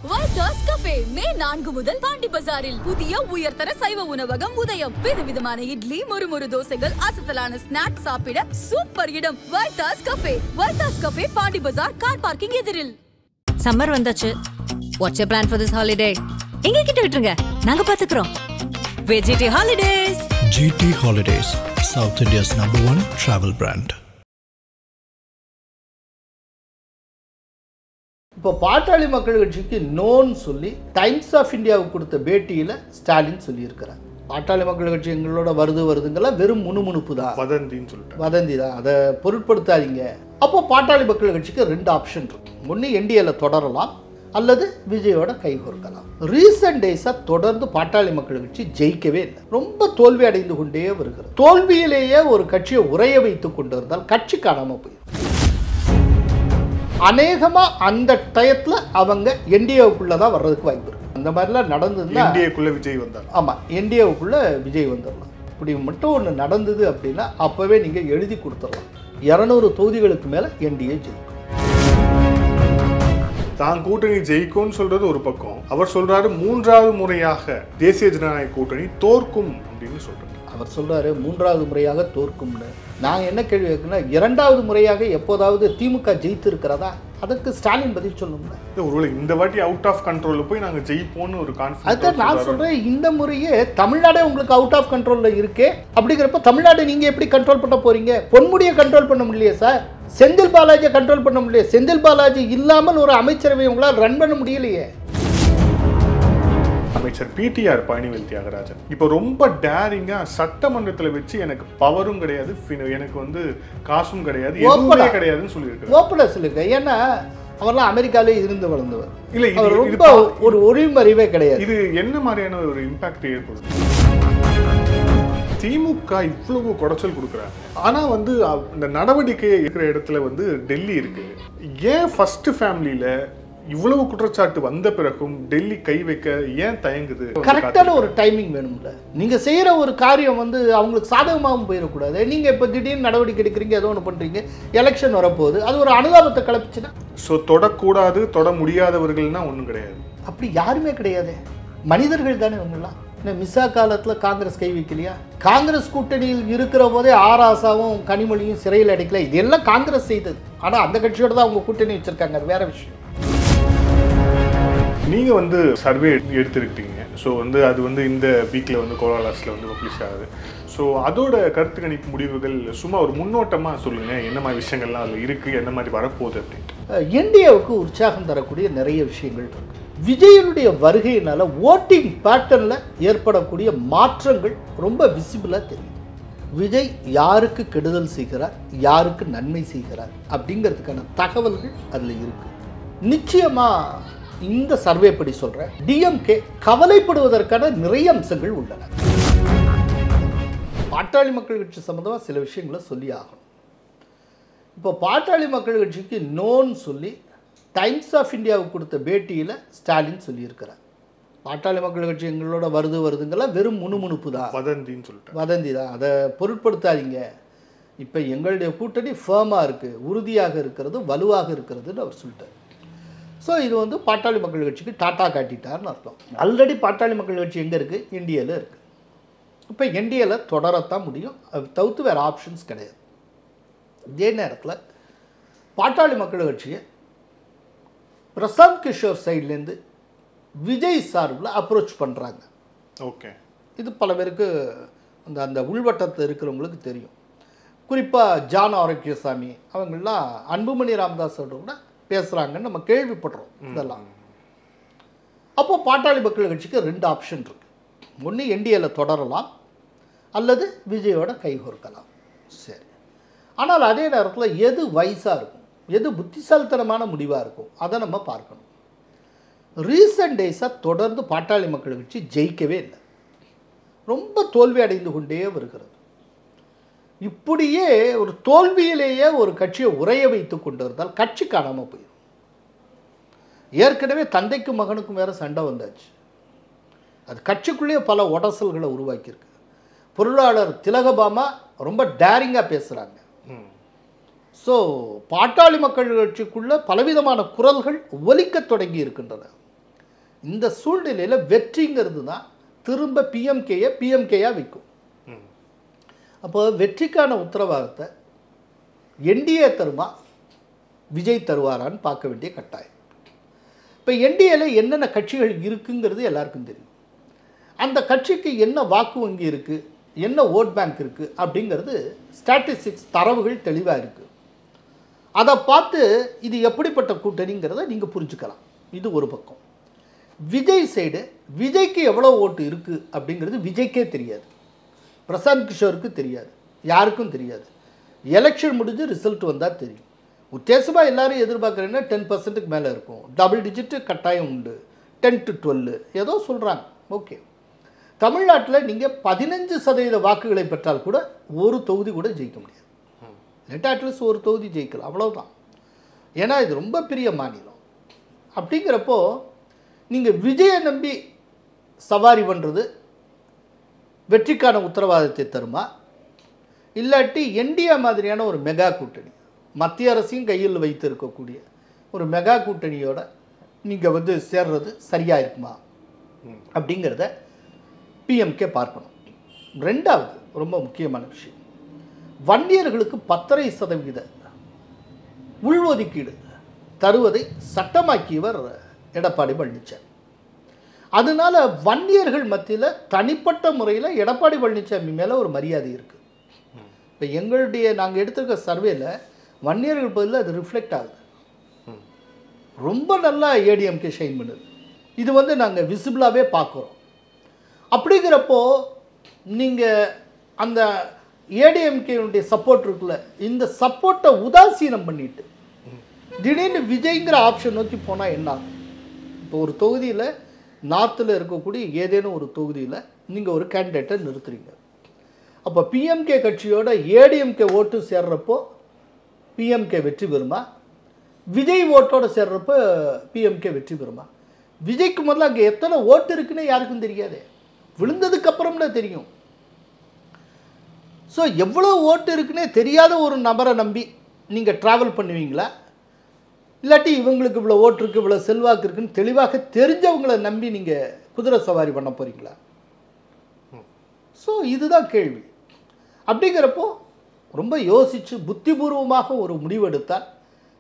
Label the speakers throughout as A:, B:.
A: Vaitha's cafe மே 4 முதல் பாண்டி பஜாரில் புதிய உயர்தர சைவ உணவகம் உதயம். விதவிதமான இட்லி, முறுமுறு தோசைகள், அசத்தலான ஸ்நாக்ஸ் சாப்பிட சூப்பர் இடம் வைத்தாஸ் கஃபே. வைத்தாஸ் கஃபே, பாண்டி பஜார், கார் பார்க்கிங் எதிரில்.
B: சம்மர் வந்தாச்சு. What's your plan for this holiday? எங்க கிட்ட விட்டுருங்க, நாங்க பாத்துக்கிறோம். VGD holidays.
C: GT Holidays, South India's #1 travel brand.
D: இப்போ பாட்டாளி மக்கள் கட்சிக்கு நோன்னு சொல்லி டைம்ஸ் ஆஃப் இந்தியாவுக்கு கொடுத்த பேட்டியில் ஸ்டாலின் சொல்லியிருக்கிறார். பாட்டாளி மக்கள் கட்சி எங்களோட வருதுங்கெல்லாம் வெறும் முணுமுணுப்பு தான், வதந்தி தான், அதை பொருட்படுத்தாதீங்க. அப்போ பாட்டாளி மக்கள் கட்சிக்கு 2 ஆப்ஷன் இருக்கு. ஒன்று என்டிஏல தொடரலாம், அல்லது விஜயோட கைகோர்க்கலாம். ரீசன்ட் டேஸா தொடர்ந்து பாட்டாளி மக்கள் கட்சி ஜெயிக்கவே இல்லை, ரொம்ப தோல்வி அடைந்து கொண்டே வருகிறது. தோல்வியிலேயே ஒரு கட்சியை உரைய வைத்துக் கொண்டு இருந்தால் கட்சி காணாம போயிடும். அநேகமா அந்த டயத்துல அவங்க என்டிஏவுக்குள்ளதான் வர்றதுக்கு வாய்ப்பு இருக்கு. அந்த மாதிரிலாம் நடந்ததுன்னா
E: என்டிஏக்குள்ள விஜய் வந்தார்.
D: ஆமா, என்டிஏவுக்குள்ள விஜய் வந்துடலாம். இப்படி மட்டும் ஒன்று நடந்தது அப்படின்னா அப்பவே நீங்க எழுதி கொடுத்துடலாம், 200 தொகுதிகளுக்கு மேல என்டிஏ ஜெயிக்கும்.
E: தான் கூட்டணி ஜெயிக்கும்னு சொல்றது ஒரு பக்கம், அவர் சொல்றாரு 3வது முறையாக தேசிய ஜனநாயக கூட்டணி தோற்கும் அப்படின்னு சொல்றாரு.
D: அவர் சொல்றாரு 3வது முறையாக தோற்கும்னு. நான் என்ன கேள்வி கேட்குன்னா, 2வது முறையாக எப்போதாவது திமுக ஜெயித்து இருக்கிறதா? அதுக்கு ஸ்டாலின் பதில் சொல்லணும்ல.
E: ஒருவேளை இந்த வாட்டி அவுட் ஆஃப் கண்ட்ரோல்ல போய் நாங்க ஜெயிப்போம்னு ஒரு கான்ஃபிடன்ஸ்.
D: அதுதான் நான் சொல்றேன், இந்த முறையே தமிழ்நாடே உங்களுக்கு அவுட் ஆஃப் கண்ட்ரோல்ல இருக்கே. அப்படிங்கிறப்ப தமிழ்நாடு நீங்க எப்படி கண்ட்ரோல் பண்ண போறீங்க? பொன்முடியை கண்ட்ரோல் பண்ண முடியலையே சார், செந்தில் பாலாஜியை கண்ட்ரோல் பண்ண முடியல. செந்தில் பாலாஜி இல்லாமல் ஒரு அமைச்சரவை உங்களால் ரன் பண்ண முடியலையே.
E: அமைச்சர் பிடிஆர் பழனிவேல் தியாகராஜன் இப்போ ரொம்ப டேரிங்கா சட்டமன்றத்தில் வச்சு எனக்கு பவரும் கிடையாது, எனக்கு வந்து காசும் கிடையாது, எதுவுமே கிடையாதுன்னு சொல்லியிருக்காரு.
D: ஓப்பனா சொல்லிருக்க. ஏன்னா அவர்லாம் அமெரிக்காலே இருந்து வளர்ந்தவர்.
E: இல்ல,
D: இது ரொம்ப ஒரு ஒளிமறைவே கிடையாது.
E: இது என்ன மாதிரியான ஒரு இம்பாக்ட் ஏற்படுது? திமுக இவ்வளவு குடைச்சல் கொடுக்குறாங்க, ஆனா வந்து இந்த நடவடிக்கை இருக்கிற இடத்துல வந்து டெல்லி இருக்கு. ஏன் ஃபர்ஸ்ட் ஃபேமிலியில இவ்வளவு குற்றச்சாட்டு வந்த பிறகும் டெல்லி கை வைக்க ஏன் தயங்குது?
D: கரெக்டான ஒரு டைமிங் வேணும்ல. நீங்க செய்யற ஒரு காரியம் வந்து அவங்களுக்கு சாதகமாகவும் போயிடக்கூடாது. நீங்க இப்ப திடீர்னு நடவடிக்கை எடுக்கிறீங்க, ஏதோ ஒன்று பண்றீங்க, எலெக்ஷன் வரப்போகுது, அது ஒரு அனுதாபத்தை கிளப்பிச்சுன்னா.
E: ஸோ தொடக்கூடாது, தொட முடியாதவர்கள்னா ஒன்றும் கிடையாது.
D: அப்படி யாருமே கிடையாது, மனிதர்கள் தானே இவங்கெல்லாம். மிஸ்ஸா காலத்துல காங்கிரஸ் கை வைக்கலையா? காங்கிரஸ் கூட்டணியில் இருக்கிற போதே ஆராசாவும் கனிமொழியும் சிறையில் அடைக்கல. இதெல்லாம் காங்கிரஸ் செய்தது. ஆனா அந்த கட்சியோட தான் அவங்க கூட்டணி வச்சிருக்காங்க, அது வேற விஷயம்.
E: நீங்க வந்து சர்வே எடுத்திருக்கீங்க. ஸோ வந்து அது வந்து இந்த வீக்கில் வந்து கோலாலாஸில் வந்து பப்ளிஷ் ஆகுது. ஸோ அதோட கருத்து கணிப்பு முடிவுகள் சும்மா ஒரு முன்னோட்டமாக சொல்லுங்க, என்ன மாதிரி விஷயங்கள்லாம் அதில் இருக்கு, என்ன மாதிரி வரப்போகுது அப்படின்ட்டு.
D: என்டிஏவுக்கு உற்சாகம் தரக்கூடிய நிறைய விஷயங்கள் இருக்கு. விஜயனுடைய வருகையினால ஓட்டிங் பேட்டர்ன்ல ஏற்படக்கூடிய மாற்றங்கள் ரொம்ப விசிபிளா தெரியும். விஜய் யாருக்கு கெடுதல் செய்கிறார், யாருக்கு நன்மை செய்கிறார் அப்படிங்கிறதுக்கான தகவல்கள் அதுல இருக்கு. நிச்சயமா இந்த சர்வே படி சொல்றேன், டிஎம்கே கவலைப்படுவதற்கான நிறைய அம்சங்கள் உள்ளன. பாட்டாளி மக்கள் கட்சி சம்பந்தமா சில விஷயங்களை சொல்லி ஆகணும். இப்போ பாட்டாளி மக்கள் கட்சிக்கு நோன்னு சொல்லி டைம்ஸ் ஆஃப் இந்தியாவுக்கு கொடுத்த பேட்டியில் ஸ்டாலின் சொல்லியிருக்கிறார். பாட்டாளி மக்கள் கட்சி எங்களோட வருதுங்கெல்லாம் வெறும் முணுமுணுப்பு தான், வதந்தி தான், அதை பொருட்படுத்தாதீங்க. இப்போ எங்களுடைய கூட்டணி ஃபேமாக இருக்குது, உறுதியாக இருக்கிறது, வலுவாக இருக்கிறதுன்னு அவர் சொல்லிட்டார். ஸோ இது வந்து பாட்டாளி மக்கள் கட்சிக்கு டாட்டா காட்டிட்டார்னு அர்த்தம். ஆல்ரெடி பாட்டாளி மக்கள் கட்சி எங்கே இருக்குது? என்டிஏல இருக்குது. இப்போ என்டிஏல தொடரத்தான் முடியும், அது தவிர்த்து வேறு ஆப்ஷன்ஸ் கிடையாது. இதே நேரத்தில் பாட்டாளி மக்கள் கட்சியை பிரசாந்த் கிஷோர் சைட்லேருந்து விஜய் சார்பில் அப்ரோச் பண்ணுறாங்க.
E: ஓகே,
D: இது பல பேருக்கு அந்த உள்வட்டத்தில் இருக்கிறவங்களுக்கு தெரியும். குறிப்பாக ஜான் ஆரோக்கியசாமி அவங்களாம் அன்புமணி ராமதாஸோட கூட பேசுகிறாங்கன்னு நம்ம கேள்விப்படுறோம். இதெல்லாம் அப்போ பாட்டாளி மக்கள் கட்சிக்கு 2 ஆப்ஷன் இருக்கு. ஒன்று என்டிஏல தொடரலாம், அல்லது விஜயோட கைகோர்க்கலாம். சரி, ஆனால் அதே நேரத்தில் எது வைஸாக இருக்கும், எது புத்திசாலித்தனமான முடிவாக இருக்கும், அதை நம்ம பார்க்கணும். ரீசன்ட் டேஸாக தொடர்ந்து பாட்டாளி மக்கள் கட்சி ஜெயிக்கவே இல்லை, ரொம்ப தோல்வி அடைந்து கொண்டே வருகிறது. இப்படியே ஒரு தோல்வியிலேயே ஒரு கட்சியை உரைய வைத்துக் கொண்டு இருந்தால் கட்சி காணாமல் போயிடும். ஏற்கனவே தந்தைக்கும் மகனுக்கும் வேற சண்டை வந்தாச்சு, அது கட்சிக்குள்ளேயே பல உடசல்களை உருவாக்கியிருக்கு. பொருளாளர் திலகபாமா ரொம்ப டேரிங்காக பேசுகிறாங்க. ஸோ பாட்டாளி மக்கள் கட்சிக்குள்ள பலவிதமான குரல்கள் ஒலிக்க தொடங்கி இருக்கின்றன. இந்த சூழ்நிலையில் வெற்றிங்கிறது தான் திரும்ப பிஎம்கேயாக வைக்கும். அப்போ வெற்றிக்கான உத்தரவாதத்தை என்டிஏ தருமா, விஜய் தருவாரான்னு பார்க்க வேண்டிய கட்டாயம். இப்போ என்டிஏல என்னென்ன கட்சிகள் இருக்குங்கிறது எல்லாருக்கும் தெரியும். அந்த கட்சிக்கு என்ன வாக்கு வங்கி இருக்குது, என்ன ஓட் பேங்க் இருக்குது அப்படிங்கிறது ஸ்டாட்டிஸ்டிக்ஸ் தரவுகள் தெளிவாக இருக்குது. அதை பார்த்து இது எப்படிப்பட்ட கூட்டணிங்கிறத நீங்கள் புரிஞ்சுக்கலாம். இது ஒரு பக்கம். விஜய் சைடு விஜய்க்கு எவ்வளோ ஓட்டு இருக்குது அப்படிங்கிறது விஜய்க்கே தெரியாது, பிரசாந்த் கிஷோருக்கு தெரியாது, யாருக்கும் தெரியாது. எலெக்ஷன் முடிஞ்சு ரிசல்ட் வந்தால் தெரியும். உத்தேசமாக எல்லாரும் எதிர்பார்க்குறேன்னா 10% மேலே இருக்கும், டபுள் டிஜிட்டு கட்டாயம் உண்டு, 10 to 12 ஏதோ சொல்கிறாங்க. ஓகே, தமிழ்நாட்டில் நீங்கள் 15% வாக்குகளை பெற்றால் கூட ஒரு தொகுதி கூட ஜெயிக்க முடியாது. அட்லீஸ்ட் ஒரு தொகுதி ஜெயிக்கலாம், அவ்வளோதான். ஏன்னா இது ரொம்ப பெரிய மாநிலம். அப்படிங்கிறப்போ நீங்கள் விஜயை நம்பி சவாரி பண்ணுறது வெற்றிக்கான உத்தரவாதத்தை தருமா, இல்லாட்டி என்டிஏ மாதிரியான ஒரு மெகா கூட்டணி, மத்திய அரசையும் கையில் வைத்து இருக்கக்கூடிய ஒரு மெகா கூட்டணியோட நீங்கள் சேர்றது சரியாக இருக்குமா அப்படிங்கிறத பிஎம்கே பார்க்கணும். ரெண்டாவது ரொம்ப முக்கியமான விஷயம், வன்னியர்களுக்கு 10.5% உள்ஒதுக்கீடு தருவதை சட்டமாக்கியவர் எடப்பாடி பழனிசாமி. அதனால வன்னியர்கள் மத்தியில் தனிப்பட்ட முறையில் எடப்பாடி பழனிசாமி மேலே ஒரு மரியாதை இருக்குது. இப்போ எங்களுடைய நாங்கள் எடுத்திருக்க சர்வேல வன்னியர்கள் பதில் அது ரிஃப்ளெக்ட் ஆகுது. ரொம்ப நல்லா ஏடிஎம்கே ஷைன் பண்ணுது. இது நாங்கள் விசிபிளாகவே பார்க்குறோம். அப்படிங்கிறப்போ நீங்கள் அந்த ஏடிஎம்கேனுடைய சப்போர்ட் இருக்குல்ல, இந்த சப்போர்ட்டை உதாசீனம் பண்ணிட்டு திடீர்னு விஜய்ங்கிற ஆப்ஷன் நோக்கி போனால் என்ன ஆகும்? இப்போ ஒரு தொகுதியில் நார்த்தில் இருக்கக்கூடிய ஏதேனும் ஒரு தொகுதியில் நீங்கள் ஒரு கேண்டிடேட்டை நிறுத்துறீங்க. அப்போ பிஎம்கே கட்சியோட ஏடிஎம்கே ஓட்டு சேர்றப்போ பிஎம்கே வெற்றி பெறுமா, விஜய் ஓட்டோடு சேர்றப்போ பிஎம்கே வெற்றி பெறுமா? விஜய்க்கு முதல்ல அங்கே எத்தனை ஓட்டு இருக்குன்னு யாருக்கும் தெரியாது, விழுந்ததுக்கு அப்புறம்னா தெரியும். ஸோ எவ்வளோ ஓட்டு இருக்குன்னே தெரியாத ஒரு நபரை நம்பி நீங்கள் ட்ராவல் பண்ணுவீங்களா, இல்லாட்டி இவங்களுக்கு இவ்வளோ ஓட்டு இருக்குது, இவ்வளோ செல்வாக்கு இருக்குன்னு தெளிவாக தெரிஞ்சவங்களை நம்பி நீங்கள் குதிரை சவாரி பண்ண போகிறீங்களா? ஸோ இதுதான் கேள்வி. அப்படிங்கிறப்போ ரொம்ப யோசித்து புத்திபூர்வமாக ஒரு முடிவெடுத்தால்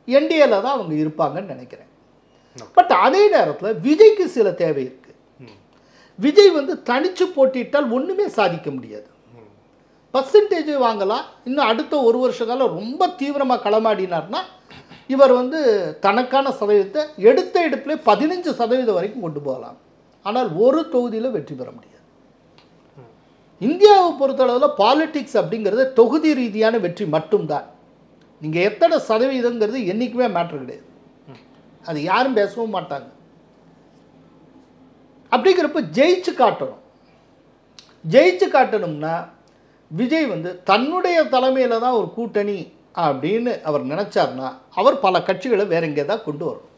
D: என்டிஏல தான் அவங்க இருப்பாங்கன்னு நினைக்கிறேன். பட் அதே நேரத்தில் விஜய்க்கு சில தேவை இருக்குது. விஜய் தனிச்சு போட்டிட்டால் ஒன்றுமே சாதிக்க முடியாது. பர்சன்டேஜ் வாங்கலாம், இன்னும் அடுத்த ஒரு வருஷ காலம் ரொம்ப தீவிரமாக களமாடினார்னா இவர் தனக்கான சதவீதத்தை எடுத்த எடுப்பிலே 15% வரைக்கும் கொண்டு போகலாம். ஆனால் ஒரு தொகுதியில் வெற்றி பெற முடியாது. இந்தியாவை பொறுத்தளவில் பாலிடிக்ஸ் அப்படிங்கிறது தொகுதி ரீதியான வெற்றி மட்டும்தான். நீங்கள் எத்தனை சதவீதங்கிறது என்றைக்குமே மேட்ரு கிடையாது, அது யாரும் பேசவும் மாட்டாங்க. அப்படிங்கிறப்ப ஜெயிச்சு காட்டணும். ஜெயிச்சு காட்டணும்னா விஜய் தன்னுடைய தலைமையில் தான் ஒரு கூட்டணி அப்படின்னு அவர் நினச்சார்னா அவர் பல கட்சிகளை வேற எங்கே தான் கொண்டு வரணும்.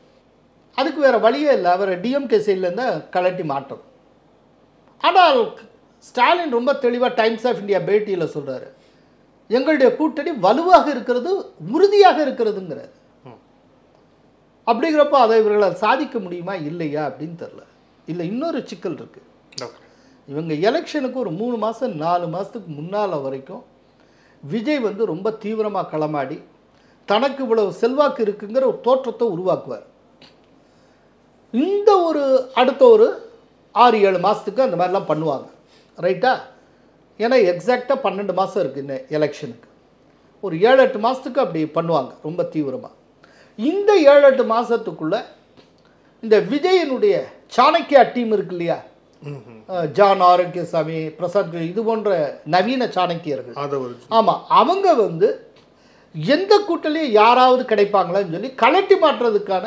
D: அதுக்கு வேறு வழியே இல்லை, அவரை டிஎம்கே சைட்லேருந்து கலட்டி மாட்டணும். ஆனால் ஸ்டாலின் ரொம்ப தெளிவாக டைம்ஸ் ஆஃப் இந்தியா பேட்டியில் சொல்கிறாரு, எங்களுடைய கூட்டணி வலுவாக இருக்கிறது, உறுதியாக இருக்கிறதுங்கிறார். அப்படிங்கிறப்போ அதை இவர்களால் சாதிக்க முடியுமா இல்லையா அப்படின்னு தெரில. இல்லை, இன்னொரு சிக்கல் இருக்குது. இவங்க எலெக்ஷனுக்கு ஒரு 3 மாதம் 4 மாதத்துக்கு முன்னால் வரைக்கும் விஜய் ரொம்ப தீவிரமாக களமாடி தனக்கு இவ்வளவு செல்வாக்கு இருக்குங்கிற ஒரு தோற்றத்தை உருவாக்குவார். இந்த ஒரு அடுத்த ஒரு 6-7 மாதத்துக்கு அந்த மாதிரிலாம் பண்ணுவாங்க, ரைட்டா? ஏன்னா எக்ஸாக்டாக 12 மாதம் இருக்குது இன்னும் எலெக்ஷனுக்கு. ஒரு 7-8 மாதத்துக்கு அப்படி பண்ணுவாங்க ரொம்ப தீவிரமாக. இந்த 7-8 மாதத்துக்குள்ளே இந்த விஜயனுடைய சாணக்கியா டீம் இருக்கு இல்லையா, ஜான் ஆரோக்கியசாமி, பிரசாந்த், இது போன்ற நவீன சாணக்கியர்கள், ஆமாம், அவங்க எந்த கூட்டலையும் யாராவது கிடைப்பாங்களான்னு சொல்லி கலட்டி மாட்டுறதுக்கான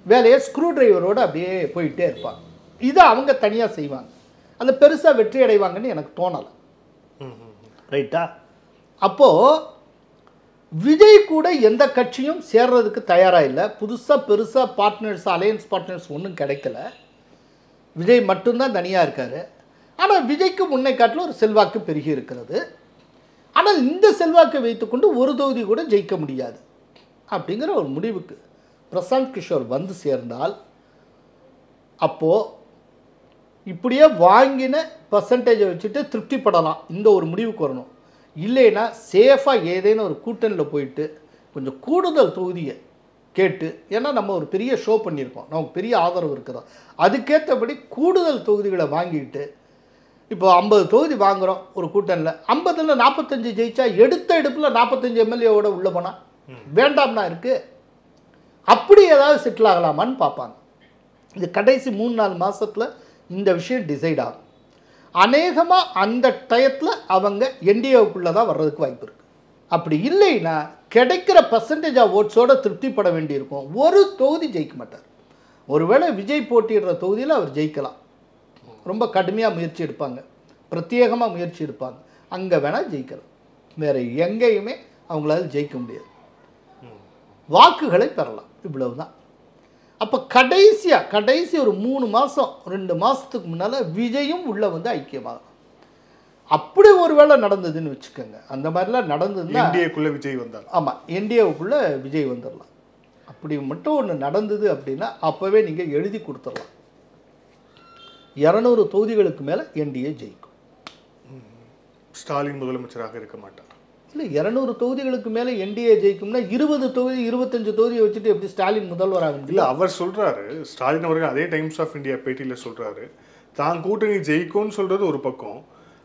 D: வேலையை ஸ்க்ரூ டிரைவரோடு அப்படியே போயிட்டே இருப்பாங்க. இதை அவங்க தனியாக செய்வாங்க. அதில் பெருசாக வெற்றி அடைவாங்கன்னு எனக்கு தோணலை, ரைட்டா? அப்போது விஜய் கூட எந்த கட்சியும் சேர்றதுக்கு தயாராக இல்லை. புதுசாக பெருசாக பார்ட்னர்ஸ், அலையன்ஸ் பார்ட்னர்ஸ் ஒன்றும் கிடைக்கல. விஜய் மட்டும்தான் தனியாக இருக்கார். ஆனால் விஜய்க்கு முன்னை காட்டில் ஒரு செல்வாக்கு பெருகி இருக்கிறது. ஆனால் இந்த செல்வாக்கை வைத்துக்கொண்டு ஒரு தொகுதி கூட ஜெயிக்க முடியாது அப்படிங்கிற ஒரு முடிவுக்கு பிரசாந்த் கிஷோர் சேர்ந்தால் அப்போது இப்படியே வாங்கின பர்சன்டேஜை வச்சுட்டு திருப்திப்படலாம், இந்த ஒரு முடிவுக்கு வரணும். இல்லைன்னா சேஃபாக ஏதேனும் ஒரு கூட்டணியில் போயிட்டு கொஞ்சம் கூடுதல் தொகுதியை கேட்டு, ஏன்னா நம்ம ஒரு பெரிய ஷோ பண்ணியிருக்கோம், நமக்கு பெரிய ஆதரவு இருக்கிறோம், அதுக்கேற்றபடி கூடுதல் தொகுதிகளை வாங்கிட்டு, இப்போ 50 தொகுதி வாங்குகிறோம் ஒரு கூட்டணியில், 50ல் 45 ஜெயிச்சா எடுத்த எடுப்பில் 45 எம்எல்ஏவோட உள்ள போனால் வேண்டாம்னா இருக்குது. அப்படி ஏதாவது செட்டில் ஆகலாமான்னு பார்ப்பாங்க. இது கடைசி 3-4 மாதத்தில் இந்த விஷயம் டிசைட் ஆகும். அநேகமாக அந்த டயத்தில் அவங்க என்டிஏவுக்குள்ளே தான் வர்றதுக்கு வாய்ப்பு இருக்குது. அப்படி இல்லைன்னா கிடைக்கிற பர்சன்டேஜ் ஆஃப் ஓட்ஸோடு திருப்திப்பட வேண்டியிருக்கும். ஒரு தொகுதி ஜெயிக்க மாட்டார். ஒருவேளை விஜய் போட்டியிடுற தொகுதியில் அவர் ஜெயிக்கலாம், ரொம்ப கடுமையாக முயற்சி எடுப்பாங்க, பிரத்யேகமாக முயற்சி எடுப்பாங்க, அங்கே வேணால் ஜெயிக்கலாம். வேறு எங்கேயுமே அவங்களால ஜெயிக்க முடியாது, வாக்குகளை பெறலாம், இவ்வளவு தான். அப்போ கடைசி ஒரு 3 மாதம் 2 மாதத்துக்கு முன்னால் விஜயும் உள்ளே வந்து ஐக்கியமாகும். அப்படி ஒரு வேளை நடந்ததுன்னு வச்சுக்கோங்க, அந்த மாதிரிலாம் நடந்ததுன்னா
E: என்டிஏக்குள்ளே விஜய் வந்தார்.
D: ஆமாம், என்டிஏவுக்குள்ளே விஜய் வந்துடலாம். அப்படி மட்டும் ஒன்று நடந்தது அப்படின்னா அப்போவே நீங்கள் எழுதி கொடுத்துடலாம், 200 தொகுதிகளுக்கு மேலே என்டிஏ ஜெயிக்கும்.
E: ஸ்டாலின் முதலமைச்சராக இருக்க மாட்டார்.
D: இல்லை, 200 தொகுதிகளுக்கு மேலே என்டிஏ ஜெயிக்கும்னா 20 தொகுதி 25 தொகுதியை வச்சுட்டு எப்படி ஸ்டாலின் முதல்வராக முடியும்?
E: இல்லை, அவர் சொல்கிறாரு, ஸ்டாலின் அவர்கள் அதே டைம்ஸ் ஆஃப் இந்தியா பேட்டியில் சொல்கிறாரு, தான் கூட்டணி ஜெயிக்கும்னு சொல்கிறது ஒரு பக்கம்,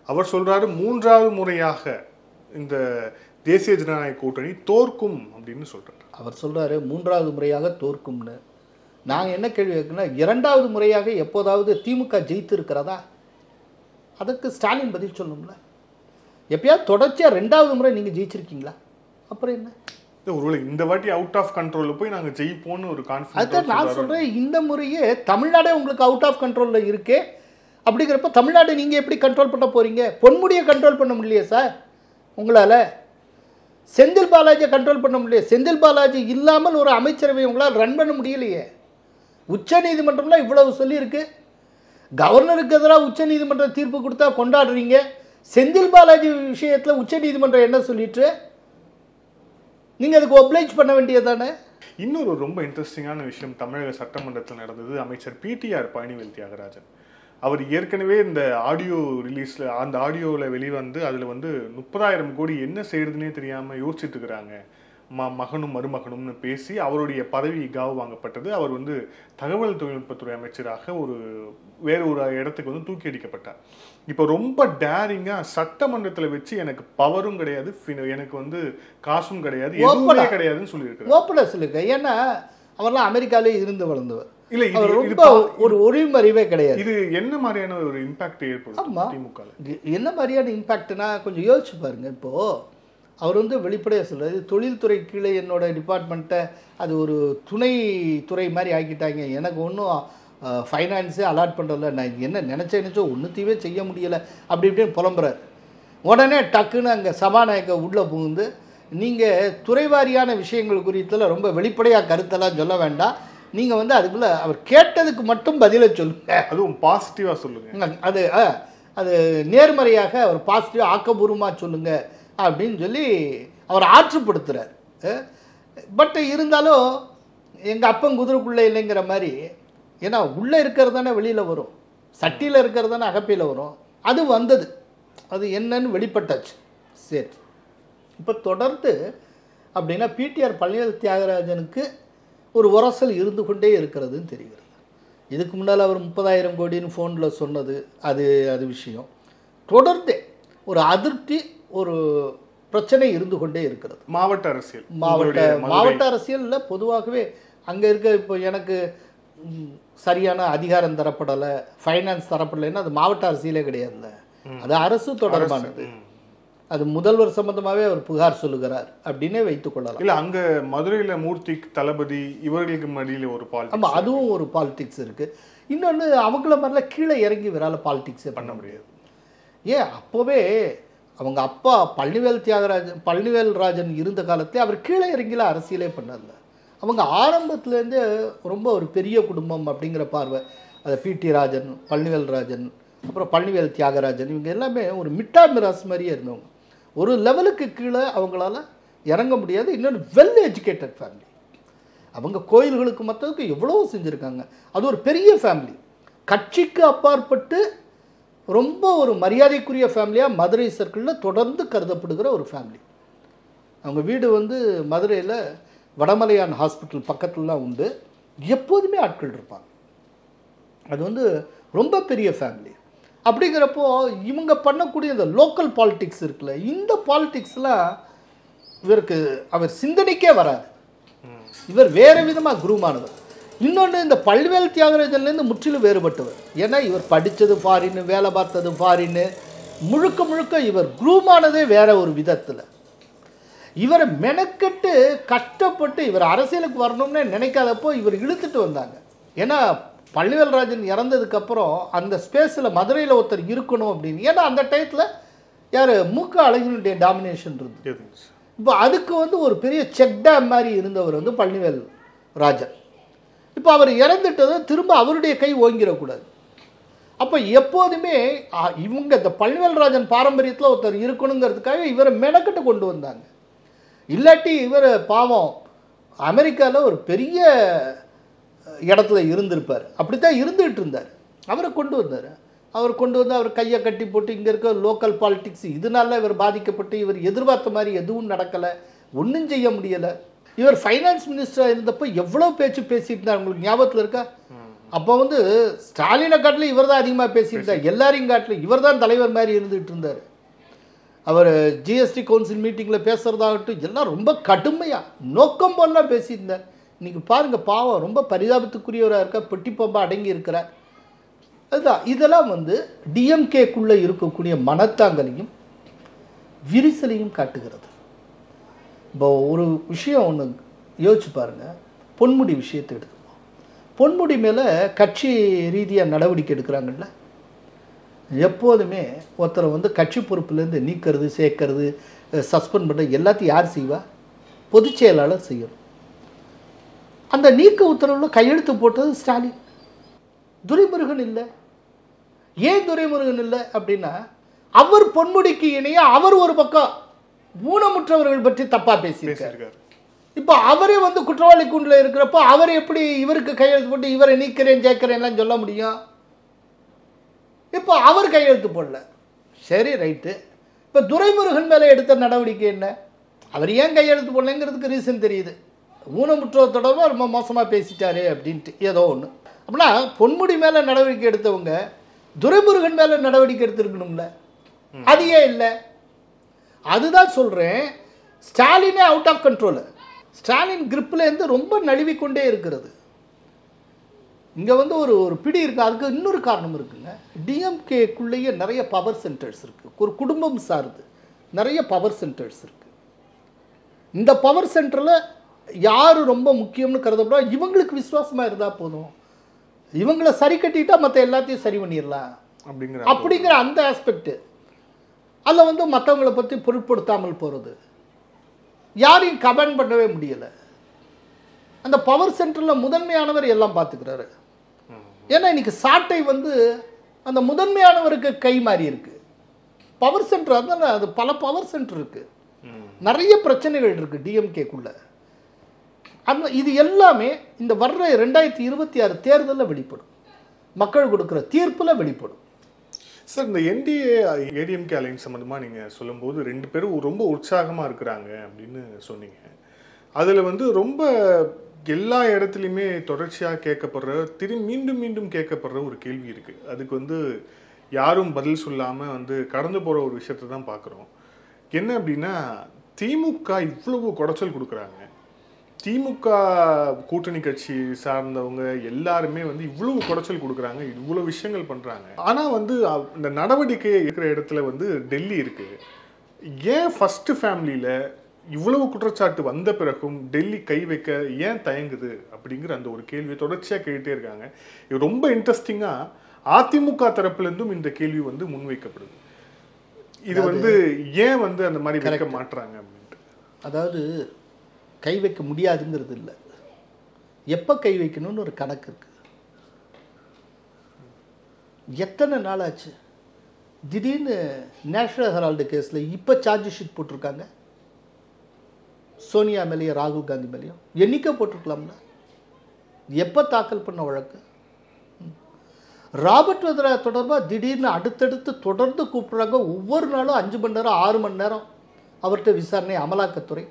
E: அவர் சொல்கிறாரு 3வது முறையாக இந்த தேசிய ஜனநாயக கூட்டணி தோற்கும் அப்படின்னு சொல்கிறார்.
D: அவர் சொல்கிறாரு 3வது முறையாக தோற்கும்னு. நாங்கள் என்ன கேள்வி கேட்குன்னா, 2வது முறையாக எப்போதாவது திமுக ஜெயித்து இருக்கிறதா? அதுக்கு ஸ்டாலின் பதில் சொல்லணும்ல. எப்பயாவது தொடர்ச்சியாக 2வது முறை நீங்கள் ஜெயிச்சிருக்கீங்களா? அப்புறம் என்ன?
E: ஒருவேளை இந்த வாட்டி அவுட் ஆஃப் கண்ட்ரோலில் போய் நாங்கள் ஜெயிப்போன்னு ஒரு கான்ஃபிடன்ஸ்.
D: அதுதான் நான் சொல்கிறேன், இந்த முறையே தமிழ்நாடே உங்களுக்கு அவுட் ஆஃப் கண்ட்ரோலில் இருக்கே. அப்படிங்கிறப்ப தமிழ்நாடு நீங்கள் எப்படி கண்ட்ரோல் பண்ண போகிறீங்க? பொன்முடியை கண்ட்ரோல் பண்ண முடியலையே சார் உங்களால், செந்தில் பாலாஜியை கண்ட்ரோல் பண்ண முடியல, செந்தில் பாலாஜி இல்லாமல் ஒரு அமைச்சரவை உங்களால் ரன் பண்ண முடியலையே. உச்ச நீதிமன்றம்லாம் இவ்வளவு சொல்லியிருக்கு, கவர்னருக்கு எதிராக உச்ச நீதிமன்றம் தீர்ப்பு கொடுத்தா கொண்டாடுறீங்க. செந்தில் பாலாஜி விஷயத்தில் உச்ச நீதிமன்றம் என்ன சொல்லிட்டு நீங்கள் அதுக்கு ஒப்ளைஜ் பண்ண வேண்டியதானே?
E: இன்னொரு ரொம்ப இன்ட்ரெஸ்டிங்கான விஷயம் தமிழக சட்டமன்றத்தில் நடந்தது. அமைச்சர் பிடிஆர் பழனிவேல் தியாகராஜன் அவர் ஏற்கனவே இந்த ஆடியோ ரிலீஸில், அந்த ஆடியோவில் வெளிவந்து அதில் வந்து 30,000 கோடி என்ன செய்யறதுனே தெரியாமல் யோசிச்சுட்டு இருக்கிறாங்க, மகனும் மருமகனும்னு பேசி அவருடைய பதவி காவு வாங்கப்பட்டது. அவர் வந்து தகவல் தொழில்நுட்பத்துறை அமைச்சராக வேறு ஒரு இடத்துக்கு வந்து தூக்கி அடிக்கப்பட்டார். இப்போ ரொம்ப டேரிங்காக சட்டமன்றத்தில் வச்சு எனக்கு பவரும் கிடையாது, எனக்கு வந்து காசும் கிடையாது, எதுவுமே கிடையாதுன்னு சொல்லியிருக்காரு.
D: ஓப்பனாக சொல்லியிருக்க. ஏன்னா அவர்லாம் அமெரிக்காலே இருந்து வளர்ந்தவர்.
E: இல்ல,
D: ரொம்ப ஒரு ஒளிமறிவே கிடையாது.
E: இது என்ன மாதிரியான ஒரு இம்பாக்ட் ஏற்படும் திமுக?
D: என்ன மாதிரியான இம்பாக்ட்னா கொஞ்சம் யோசிச்சு பாருங்க. இப்போ அவர் வந்து வெளிப்படையாக சொல்றாரு, தொழில்துறை கீழே என்னோட டிபார்ட்மெண்ட்டை அது ஒரு துணை துறை மாதிரி ஆக்கிட்டாங்க, எனக்கு ஒன்றும் ஃபைனான்ஸே அலாட் பண்ணுறதில்ல, நான் என்ன நினச்சோ ஒன்றுத்தையுமே செய்ய முடியலை அப்படி இப்படின்னு புலம்புறாரு. உடனே டக்குன்னு அங்கே சபாநாயகர் உள்ளே புகுந்து, நீங்கள் துறைவாரியான விஷயங்கள் குறித்தில் ரொம்ப வெளிப்படையாக கருத்தெல்லாம் சொல்ல வேண்டாம், நீங்கள் வந்து அதுக்குள்ளே அவர் கேட்டதுக்கு மட்டும் பதிலை சொல்லுங்க,
E: அதுவும் பாசிட்டிவாக சொல்லுங்கள்,
D: அது நேர்மறையாக அவர் பாசிட்டிவாக ஆக்கபூர்வமாக சொல்லுங்கள் அப்படின்னு சொல்லி அவர் ஆற்றுப்படுத்துகிறார். பட் இருந்தாலும் எங்கள் அப்பன் குதிரைக்குள்ளே இல்லைங்கிற மாதிரி, ஏன்னா உள்ளே இருக்கிறது தானே வெளியில் வரும், சட்டியில் இருக்கிறது தானே அகப்பையில் வரும். அது வந்தது, அது என்னன்னு வெளிப்பட்டாச்சு. சரி, இப்போ தொடர்ந்து அப்படின்னா பிடிஆர் பழனிவேல் தியாகராஜனுக்கு ஒரு உரசல் இருந்து கொண்டே இருக்கிறதுன்னு தெரிகிறது. இதுக்கு முன்னால் அவர் 30,000 கோடின்னு ஃபோனில் சொன்னது அது விஷயம். தொடர்ந்து ஒரு அதிருப்தி, ஒரு பிரச்சனை இருந்து கொண்டே இருக்கிறது. மாவட்ட அரசியலில் பொதுவாகவே அங்கே இருக்க, இப்போ எனக்கு சரியான அதிகாரம் தரப்படலை, ஃபைனான்ஸ் தரப்படலைன்னா அது மாவட்ட அரசியலே கிடையாதுல்ல, அது அரசு தொடர்பானது. அது முதல்வர் சம்பந்தமாகவே அவர் புகார் சொல்லுகிறார் அப்படின்னே வைத்துக் கொள்ளலாம்.
E: இல்லை, அங்கே மதுரையில் மூர்த்தி தளபதி இவர்களுக்கு மடியில் ஒரு பாலிடிக்ஸ்.
D: ஆமாம், அதுவும் ஒரு பாலிடிக்ஸ் இருக்குது. இன்னொன்று, அவங்கள மாதிரிலாம் கீழே இறங்கி விரால பாலிடிக்ஸே பண்ண முடியாது. ஏன் அப்போவே அவங்க அப்பா பழனிவேல் ராஜன் இருந்த காலத்தில் அவர் கீழே இறங்கில அரசியலே பண்ணல. அவங்க ஆரம்பத்துலேருந்து ரொம்ப ஒரு பெரிய குடும்பம் அப்படிங்கிற பார்வை. அதை பிடி ராஜன், பழனிவேல் ராஜன், அப்புறம் பழனிவேல் தியாகராஜன், இவங்க எல்லாமே ஒரு மிட்டா மிராஸ் மாதிரியே இருந்தவங்க. ஒரு லெவலுக்கு கீழே அவங்களால இறங்க முடியாது. இன்னொன்று, வெல் எஜுகேட்டட் ஃபேமிலி. அவங்க கோயில்களுக்கு மற்றதுக்கு எவ்வளோ செஞ்சுருக்காங்க. அது ஒரு பெரிய ஃபேமிலி. கட்சிக்கு அப்பாற்பட்டு ரொம்ப ஒரு மரியாதைக்குரிய ஃபேமிலியாக மதுரை சர்க்கிளில் தொடர்ந்து கருதப்படுகிற ஒரு ஃபேமிலி. அவங்க வீடு வந்து மதுரையில் வடமலையான் ஹாஸ்பிட்டல் பக்கத்துலலாம் உண்டு. எப்போதுமே ஆட்கள் இருப்பாங்க. அது வந்து ரொம்ப பெரிய ஃபேமிலி. அப்படிங்கிறப்போ இவங்க பண்ணக்கூடிய இந்த லோக்கல் பாலிடிக்ஸ் இருக்குல்ல, இந்த பாலிடிக்ஸ்லாம் இவருக்கு அவர் சிந்தனைக்கே வராது. இவர் வேறு விதமாக குரூமானவர். இன்னொன்று, இந்த பல்வேல் தியாகராஜன்லேருந்து முற்றிலும் வேறுபட்டவர். ஏன்னா இவர் படித்தது ஃபாரின்னு, வேலை பார்த்தது ஃபாரின்னு, முழுக்க முழுக்க இவர் குரூமானதே வேற ஒரு விதத்தில். இவரை மெனக்கெட்டு கஷ்டப்பட்டு இவர் அரசியலுக்கு வரணும்னு நினைக்காதப்போ இவர் இழுத்துட்டு வந்தாங்க. ஏன்னா பள்ளிவேல்ராஜன் இறந்ததுக்கப்புறம் அந்த ஸ்பேஸில் மதுரையில் ஒருத்தர் இருக்கணும் அப்படின்னு. ஏன்னா அந்த டயத்தில் யார் மூக்க அழகினுடைய டாமினேஷன் இருந்தது. இப்போ அதுக்கு வந்து ஒரு பெரிய செக் டேம் மாதிரி இருந்தவர் வந்து பழனிவேல் ராஜன். இப்போ அவர் இறந்துட்டதும் திரும்ப அவருடைய கை ஓங்கிடக்கூடாது. அப்போ எப்போதுமே இவங்க இந்த பழனிவேல்ராஜன் பாரம்பரியத்தில் ஒருத்தர் இருக்கணுங்கிறதுக்காக இவரை மெனக்கட்டு கொண்டு வந்தாங்க. இல்லாட்டி இவர் பாவம் அமெரிக்காவில் ஒரு பெரிய இடத்துல இருந்திருப்பார். அப்படித்தான் இருந்துகிட்டு இருந்தார். அவரை கொண்டு வந்தார். அவர் கொண்டு வந்து அவர் கையை கட்டி போட்டு இங்கே இருக்க லோக்கல் பாலிடிக்ஸ் இதனால இவர் பாதிக்கப்பட்டு இவர் எதிர்பார்த்த மாதிரி எதுவும் நடக்கலை, ஒன்றும் செய்ய முடியலை. இவர் ஃபைனான்ஸ் மினிஸ்டராக இருந்தப்போ எவ்வளோ பேச்சு பேசிட்டு இருந்தார், உங்களுக்கு ஞாபகத்தில் இருக்கா? அப்போ வந்து ஸ்டாலினை காட்டில் இவர் தான் அதிகமாக பேசியிருந்தார். எல்லாரையும் காட்டில் இவர் தான் தலைவர் மாதிரி இருந்துகிட்டு இருந்தார். அவர் ஜிஎஸ்டி கவுன்சில் மீட்டிங்கில் பேசுகிறதாகட்டும் எல்லாம் ரொம்ப கடுமையாக நோக்கம் போலாம் பேசியிருந்தார். இன்றைக்கி பாருங்கள், பாவம் ரொம்ப பரிதாபத்துக்குரியவராக இருக்கா, பெட்டி பம்பா அடங்கி இருக்கிறார். அதுதான் இதெல்லாம் வந்து டிஎம்கேக்குள்ளே இருக்கக்கூடிய மனத்தாங்கலையும் விரிசலையும் காட்டுகிறது. இப்போ ஒரு விஷயம் ஒன்று யோசிச்சு பாருங்கள். பொன்முடி விஷயத்தை எடுத்துப்போம். பொன்முடி மேலே கட்சி ரீதியாக நடவடிக்கை எடுக்கிறாங்கல்ல, எப்போதுமே ஒருத்தரை வந்து கட்சி பொறுப்புலேருந்து நீக்கிறது, சேர்க்கறது, சஸ்பெண்ட் பண்ணுறது எல்லாத்தையும் யார் செய்வா? பொதுச் செயலாளர் செய்யணும். அந்த நீக்க உத்தரவில் கையெழுத்து போட்டது ஸ்டாலின். துரைமுருகன் இல்லை. ஏன் துரைமுருகன் இல்லை அப்படின்னா, அவர் பொன்முடிக்கு இணையாக அவர் ஒரு பக்கம் ஊனமுற்றவர்கள் பற்றி தப்பாக பேசியிருக்காரு. இப்போ அவரே வந்து குற்றவாளி கூண்டில் இருக்கிறப்போ அவர் எப்படி இவருக்கு கையெழுத்து போட்டு இவரை நீக்கிறேன் சேர்க்கிறேன்லாம் சொல்ல முடியும்? இப்போ அவர் கையெழுத்து போடல, சரி ரைட்டு. இப்போ துரைமுருகன் மேலே எடுத்த நடவடிக்கை என்ன? அவர் ஏன் கையெழுத்து போடலைங்கிறதுக்கு ரீசன் தெரியுது. ஊனமுற்றோர் தொடர்பாக ரொம்ப மோசமாக பேசிட்டாரு அப்படின்ட்டு ஏதோ ஒன்று. அப்படின்னா பொன்முடி மேலே நடவடிக்கை எடுத்தவங்க துரைமுருகன் மேலே நடவடிக்கை எடுத்துருக்கணும்ல, அது ஏன் இல்லை? அதுதான் சொல்கிறேன், ஸ்டாலினே அவுட் ஆஃப் கண்ட்ரோலு. ஸ்டாலின் கிரிப்பிலேருந்து ரொம்ப நழுவிக்கொண்டே இருக்கிறது. இங்கே வந்து ஒரு பிடி இருக்குது. அதுக்கு இன்னொரு காரணம் இருக்குங்க. டிஎம்கேக்குள்ளேயே நிறைய பவர் சென்டர்ஸ் இருக்குது. ஒரு குடும்பம் சார்ந்து நிறைய பவர் சென்டர்ஸ் இருக்குது. இந்த பவர் சென்டரில் யார் ரொம்ப முக்கியம்னு கருதப்படா, இவங்களுக்கு விசுவாசமாக இருந்தால் போதும், இவங்களை சரி கட்டிட்டா மற்ற எல்லாத்தையும் சரி பண்ணிடலாம் அப்படிங்கிற அந்த ஆஸ்பெக்ட். அதில் வந்து மற்றவங்களை பற்றி பொருட்படுத்தாமல் போகிறது, யாரையும் கமெண்ட் பண்ணவே முடியலை. அந்த பவர் சென்டரில் முதன்மையானவர் எல்லாம் பார்த்துக்கிறாரு. ஏன்னா இன்னைக்கு சாட்டை வந்து அந்த முதன்மையானவருக்கு கை மாறி இருக்கு. பவர் சென்டர் அதனால அது பல பவர் சென்டர் இருக்கு, நிறைய பிரச்சனைகள் இருக்கு டிஎம்கேக்குள்ள. அந்த இது எல்லாமே இந்த வர்ற 2026 தேர்தலில் வெளிப்படும், மக்கள் கொடுக்குற தீர்ப்பில் வெளிப்படும்.
E: சார், இந்த என்டிஏ ஏடிஎம்கே அலைன்ஸ் சம்மந்தமாக நீங்கள் சொல்லும்போது 2 பேரும் ரொம்ப உற்சாகமாக இருக்கிறாங்க அப்படின்னு சொன்னீங்க. அதில் வந்து ரொம்ப எல்லா இடத்துலையுமே தொடர்ச்சியாக கேட்கப்படுற, மீண்டும் மீண்டும் கேட்கப்படுற ஒரு கேள்வி இருக்குது. அதுக்கு வந்து யாரும் பதில் சொல்லாமல் வந்து கடந்து போகிற ஒரு விஷயத்தை தான் பார்க்குறோம். என்ன அப்படின்னா, திமுக இவ்வளவு குடைச்சல் கொடுக்குறாங்க, திமுக கூட்டணி கட்சி சார்ந்தவங்க எல்லாருமே வந்து இவ்வளவு குடைச்சல் கொடுக்குறாங்க, இவ்வளவு விஷயங்கள் பண்ணுறாங்க. ஆனால் வந்து இந்த நடவடிக்கை இருக்கிற இடத்துல வந்து டெல்லி இருக்குது. ஏன் ஃபர்ஸ்ட் ஃபேமிலியில் இவ்வளவு குற்றச்சாட்டு வந்த பிறகும் டெல்லி கை வைக்க ஏன் தயங்குது அப்படிங்கிற அந்த ஒரு கேள்வியை தொடர்ச்சியாக கேட்டுட்டே இருக்காங்க. இது ரொம்ப இன்ட்ரெஸ்டிங்காக அதிமுக தரப்புலேருந்தும் இந்த கேள்வி வந்து முன்வைக்கப்படுது. இது வந்து ஏன் வந்து அந்த மாதிரி வைக்க மாட்டுறாங்க அப்படின்ட்டு.
D: அதாவது கை வைக்க முடியாதுங்கிறது இல்லை, எப்போ கை வைக்கணும்னு ஒரு கணக்கு இருக்கு. எத்தனை நாள் ஆச்சு திடீர்னு நேஷனல் ஹெரால்டு கேஸில் இப்போ சார்ஜ் ஷீட் போட்டிருக்காங்க. சோனியா மேலேயும் ராகுல் காந்தி மேலேயும் எண்ணிக்கை போட்டிருக்கலாம்ல. எப்போ தாக்கல் பண்ண வழக்கு? ராபர்ட் வத்ரா தொடர்பாக திடீர்னு அடுத்தடுத்து தொடர்ந்து கூப்பிட்றாங்க. ஒவ்வொரு நாளும் 5 மணி நேரம் 6 மணி நேரம் அவர்கிட்ட விசாரணை. அமலாக்கத்துறை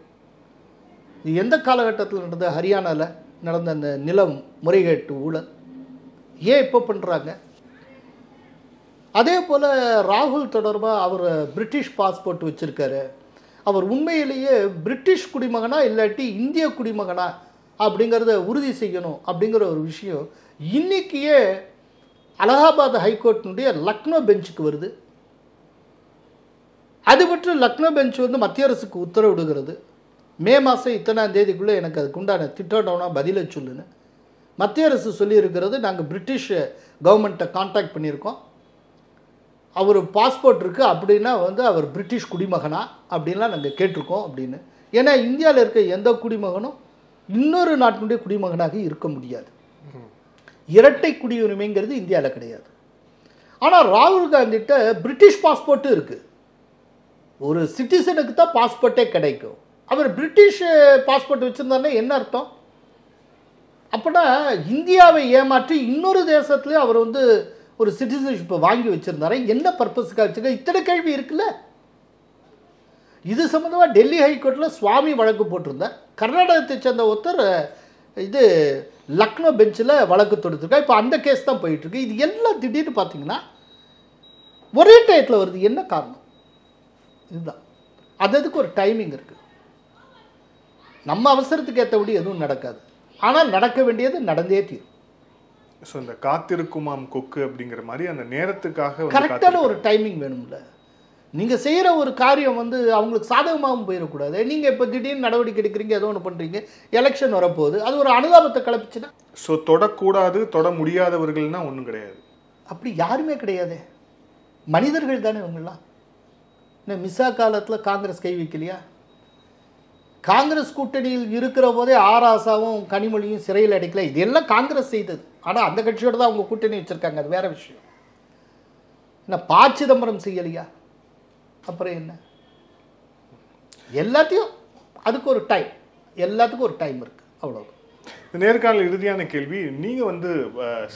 D: இது எந்த காலகட்டத்தில் நடந்த ஹரியானாவில் நடந்த அந்த நிலம் முறைகேட்டு ஊழல் ஏன் இப்போ பண்ணுறாங்க? அதே போல் ராகுல் தொடர்பாக அவர் பிரிட்டிஷ் பாஸ்போர்ட் வச்சுருக்காரு. அவர் உண்மையிலேயே பிரிட்டிஷ் குடிமகனா இல்லாட்டி இந்திய குடிமகனா அப்படிங்கிறத உறுதி செய்யணும் அப்படிங்கிற ஒரு விஷயம் இன்றைக்கியே அலகாபாத் ஹைகோர்ட்டினுடைய லக்னோ பெஞ்சுக்கு வருது. அது பற்றி லக்னோ பெஞ்ச் வந்து மத்திய அரசுக்கு உத்தரவிடுகிறது. மே மாதம் இத்தனாம் தேதிக்குள்ளே எனக்கு அதுக்கு உண்டான திட்டம்னா பதிலை சொல்லுன்னு மத்திய அரசு சொல்லியிருக்கிறது. நாங்கள் பிரிட்டிஷ் கவர்மெண்ட்டை கான்டாக்ட் பண்ணியிருக்கோம். அவர் பாஸ்போர்ட் இருக்குது அப்படின்னா வந்து அவர் பிரிட்டிஷ் குடிமகனா அப்படின்லாம் நாங்கள் கேட்டிருக்கோம் அப்படின்னு. ஏன்னா இந்தியாவில் இருக்க எந்த குடிமகனும் இன்னொரு நாட்டினுடைய குடிமகனாக இருக்க முடியாது. இரட்டை குடியுரிமைங்கிறது இந்தியாவில் கிடையாது. ஆனால் ராகுல் காந்திகிட்ட பிரிட்டிஷ் பாஸ்போர்ட்டும் இருக்குது. ஒரு சிட்டிசனுக்கு தான் பாஸ்போர்ட்டே கிடைக்கும். அவர் பிரிட்டிஷ் பாஸ்போர்ட் வச்சுருந்தாருன்னா என்ன அர்த்தம்? அப்படின்னா இந்தியாவை ஏமாற்றி இன்னொரு தேசத்துலேயும் அவர் வந்து ஒரு சிட்டிசன்ஷிப்பை வாங்கி வச்சுருந்தாரு. என்ன பர்பஸுக்காக வச்சுருக்க? இத்தனை கேள்வி இருக்குல்ல. இது சம்மந்தமாக டெல்லி ஹைகோர்ட்டில் சுவாமி வழக்கு போட்டிருந்தார். கர்நாடகத்தை சேர்ந்த ஒருத்தர் இது லக்னோ பெஞ்சில் வழக்கு தொடுத்துருக்கா. இப்போ அந்த கேஸ் தான் போயிட்டுருக்கு. இது எல்லாம் திடீர்னு பார்த்தீங்கன்னா ஒரே டயத்தில் வருது. என்ன காரணம்? இதுதான். அதுக்கு ஒரு டைமிங் இருக்குது. நம்ம அவசரத்துக்கு ஏற்றபடி எதுவும் நடக்காது. ஆனால் நடக்க வேண்டியது நடந்தே தீரும்.
E: ஸோ இந்த காத்திருக்குமாம் கொக்கு அப்படிங்கிற மாதிரி அந்த நேரத்துக்காக
D: கரெக்டான ஒரு டைமிங் வேணும்ல. நீங்கள் செய்கிற ஒரு காரியம் வந்து அவங்களுக்கு சாதகமாகவும் போயிடக்கூடாது. நீங்கள் இப்போ திடீர்னு நடவடிக்கை எடுக்கிறீங்க, ஏதோ ஒன்று பண்ணுறீங்க, எலெக்ஷன் வரப்போகுது, அது ஒரு அனுதாபத்தை கிளப்பிச்சுன்னா.
E: ஸோ தொடக்கூடாது, தொட முடியாதவர்கள்னா ஒன்றும் கிடையாது.
D: அப்படி யாருமே கிடையாது. மனிதர்கள் தானே இவங்கெல்லாம். இன்னும் மிசா காலத்தில் காங்கிரஸ் கை வைக்கலையா? காங்கிரஸ் கூட்டணியில் இருக்கிற போதே ஆராசாவும் கனிமொழியும் சிறையில் அடைக்கல. இதெல்லாம் காங்கிரஸ் செய்தது. ஆனால் அந்த கட்சியோடு தான் அவங்க கூட்டணி வச்சுருக்காங்க. அது வேறு விஷயம். என்ன ப. சிதம்பரம் செய்யலையா? அப்புறம் என்ன? எல்லாத்தையும் அதுக்கு ஒரு டைம், எல்லாத்துக்கும் ஒரு டைம் இருக்குது. அவ்வளோ.
E: நேர்காணல் இறுதியான கேள்வி. நீங்கள் வந்து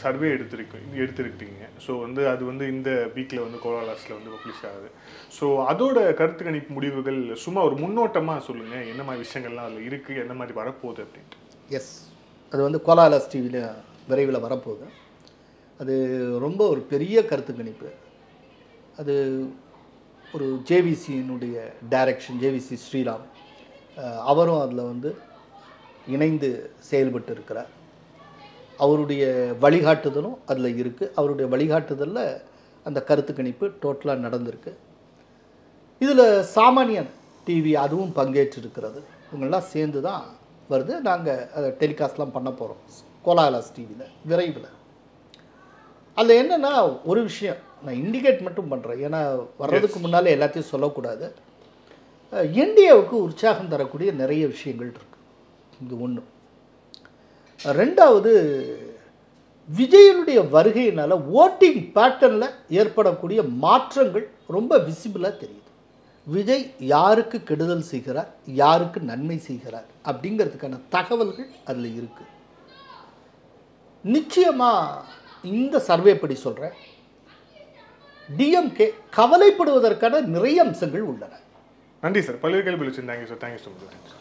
E: சர்வே எடுத்திருக்கீங்க. ஸோ வந்து அது வந்து இந்த வீக்கில் வந்து கோலாலாஸில் வந்து பப்ளிஷ் ஆகுது. ஸோ அதோட கருத்து கணிப்பு முடிவுகள் சும்மா ஒரு முன்னோட்டமாக சொல்லுங்கள். என்ன மாதிரி விஷயங்கள்லாம் அதில் இருக்குது, என்ன மாதிரி வரப்போகுது அப்படின்ட்டு.
D: எஸ், அது வந்து கோலாலாஸ் டிவியில் விரைவில் வரப்போகுது. அது ரொம்ப ஒரு பெரிய கருத்து கணிப்பு. அது ஒரு ஜேவிசியினுடைய டைரக்ஷன், ஜேவிசி ஸ்ரீராம் அவரும் அதில் வந்து இணைந்து செயல்பட்டு இருக்கிறார். அவருடைய வழிகாட்டுதலும் அதில் இருக்குது. அவருடைய வழிகாட்டுதலில் அந்த கருத்து கணிப்பு டோட்டலாக நடந்திருக்கு. இதில் சாமானியன் டிவி அதுவும் பங்கேற்றிருக்கிறது. இவங்கெல்லாம் சேர்ந்து தான் வருது. நாங்கள் அதை டெலிகாஸ்ட்லாம் பண்ண போகிறோம் கோலாலாஸ் டிவியில் விரைவில். அதில் என்னென்னா ஒரு விஷயம் நான் இண்டிகேட் மட்டும் பண்ணுறேன். ஏன்னா வர்றதுக்கு முன்னால் எல்லாத்தையும் சொல்லக்கூடாது. என்டிஏவுக்கு உற்சாகம் தரக்கூடிய நிறைய விஷயங்கள் இருக்குது. இது ஒன்று. ரெண்டாவது, விஜயனுடைய வருகையினால் ஓட்டிங் பேட்டர்னில் ஏற்படக்கூடிய மாற்றங்கள் ரொம்ப விசிபிளாக தெரியுது. விஜய் யாருக்கு கெடுதல் செய்கிறார், யாருக்கு நன்மை செய்கிறார் அப்படிங்கிறதுக்கான தகவல்கள் அதில் இருக்குது. நிச்சயமாக இந்த சர்வே படி சொல்கிறேன், டிஎம்கே கவலைப்படுவதற்கான நிறைய அம்சங்கள் உள்ளன.
E: நன்றி சார். பல்வேறு கேள்வி. Thank you sir. Thank you so much.